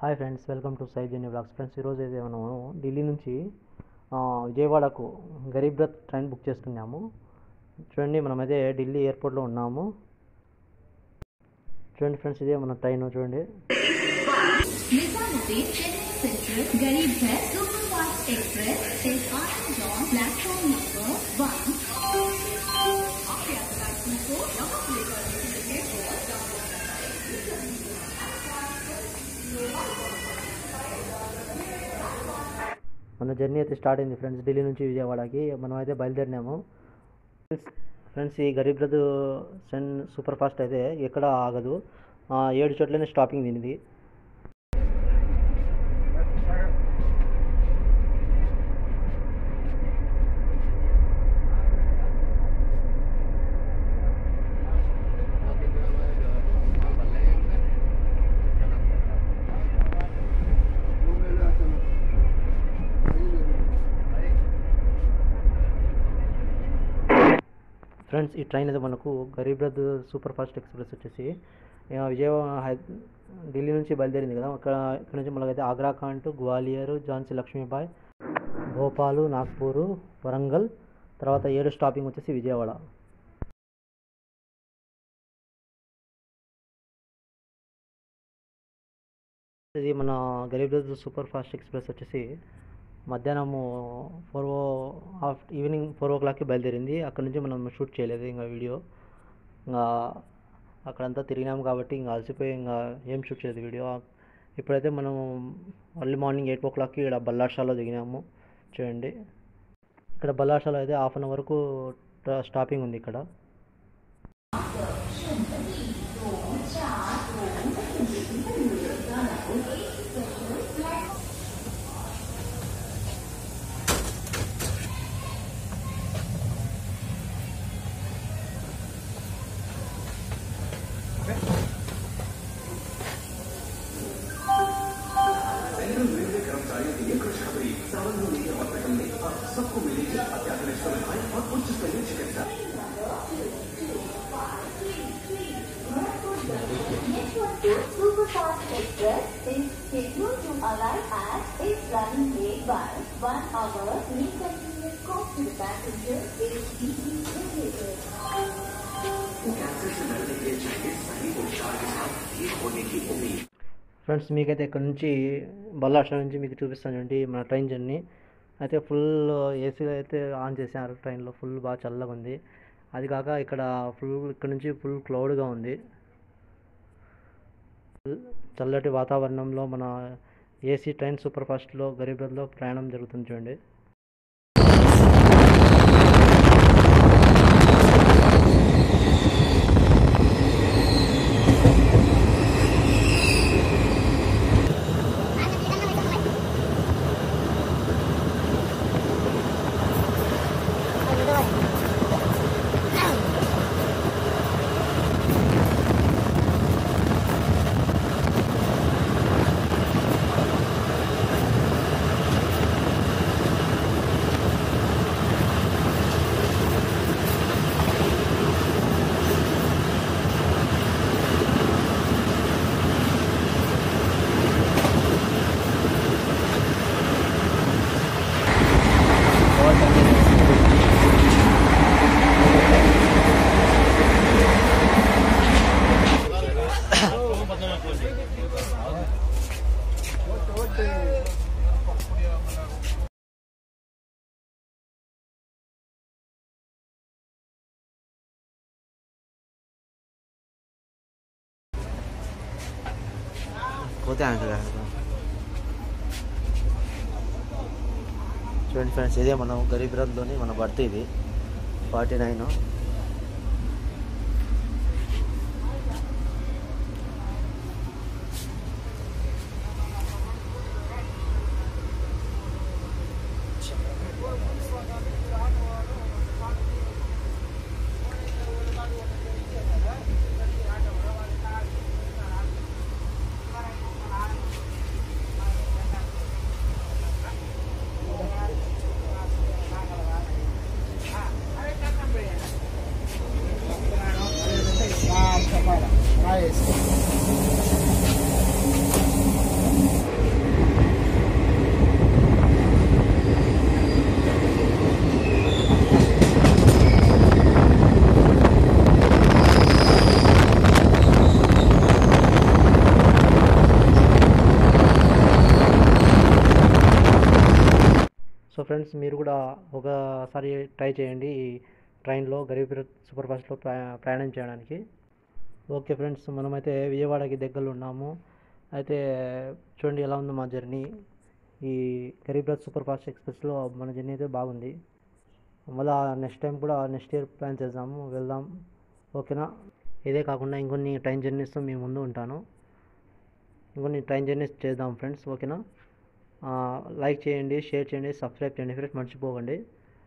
Hi friends, welcome to Sai journey blogs. Friends, ఈరోజు అయితే మనము ఢిల్లీ నుంచి విజయవాడకు గరీబ్ రథ్ ట్రైన్ బుక్ చేసుకున్నాము. చూడండి, మనమైతే ఢిల్లీ ఎయిర్పోర్ట్లో ఉన్నాము. చూడండి ఫ్రెండ్స్, ఇదే మన ట్రైన్. చూడండి, Garib Rath super fast express is on platform number 1. మన జర్నీ అయితే స్టార్ట్ అయింది ఫ్రెండ్స్. ఢిల్లీ నుంచి విజయవాడకి మనం అయితే బయలుదేరినాము. ఫ్రెండ్స్, ఈ Garib Rath train super fast అయితే ఎక్కడ ఆగదు, 7 చోట్లనే స్టాపింగ్ దీనిది. ఫ్రెండ్స్, ఈ ట్రైన్ అయితే మనకు Garib Rath super fast express వచ్చేసి విజయవాడ ఢిల్లీ నుంచి బయలుదేరింది కదా. ఇక్కడ నుంచి మనకైతే ఆగ్రా కాంట్, గ్వాలియర్, ఝాన్సీ లక్ష్మీబాయ్, భోపాల్, నాగ్పూర్, వరంగల్, తర్వాత 7 స్టాపింగ్ వచ్చేసి విజయవాడ. ఇది మన Garib Rath super fast express వచ్చేసి మధ్యాహ్నము ఈవినింగ్ 4 o'clockకి బయలుదేరింది. అక్కడ నుంచి మనం షూట్ చేయలేదు ఇంకా వీడియో. ఇంకా అక్కడంతా తిరిగినాము కాబట్టి ఇంకా అలసిపోయి ఇంకా ఏం షూట్ చేయలేదు వీడియో. ఇప్పుడైతే మనం ఎర్లీ మార్నింగ్ 8 o'clockకి ఇక్కడ బల్లార్షాలో దిగినాము. చూడండి, ఇక్కడ బల్లార్షాలో అయితే 1/2 hour వరకు స్టాపింగ్ ఉంది ఇక్కడ. Super fast express is scheduled to arrive at its running gate by 1 hour. Inconvenience cost to the passenger is deeply regulated. Friends, మీకైతే ఇక్కడ నుంచి బల్లార్షా నుంచి మీకు చూపిస్తానండి మన ట్రైన్ జర్నీ. అయితే ఫుల్ ఏసీ అయితే ఆన్ చేశారు ట్రైన్లో. ఫుల్ బాగా చల్లగా ఉంది. అది కాక ఇక్కడ నుంచి ఫుల్ క్లౌడ్గా ఉంది. చల్లటి వాతావరణంలో మన ఏసీ ట్రైన్ సూపర్ ఫాస్ట్లో గరీబ్ రథ్లో ప్రయాణం జరుగుతుంది. చూడండి, చూడండి ఫ్రెండ్స్, ఇదే మనం గరీబ్ రథ్లోని మన బర్త్. ఇది 49. ఫ్రెండ్స్ మీరు కూడా ఒకసారి ట్రై చేయండి ఈ ట్రైన్లో గరీబ్ రథ్ సూపర్ ఫాస్ట్లో ప్రయాణం చేయడానికి. ఓకే ఫ్రెండ్స్, మనమైతే విజయవాడకి దగ్గరలో ఉన్నాము. అయితే చూడండి ఎలా ఉందో మా జర్నీ. ఈ గరీబ్ రథ్ సూపర్ ఫాస్ట్ ఎక్స్ప్రెస్లో మన జర్నీ అయితే బాగుంది. మళ్ళీ నెక్స్ట్ టైం కూడా నెక్స్ట్ ఇయర్ ప్లాన్ చేద్దాము, వెళ్దాం. ఓకేనా? ఇదే కాకుండా ఇంకొన్ని ట్రైన్ జర్నీస్తో మీ ముందు ఉంటాను. ఇంకొన్ని ట్రైన్ జర్నీస్ చేద్దాం ఫ్రెండ్స్. ఓకేనా? లైక్ చేయండి, షేర్ చేయండి, సబ్స్క్రైబ్ చేయండి ఫ్రెండ్స్, మర్చిపోకండి.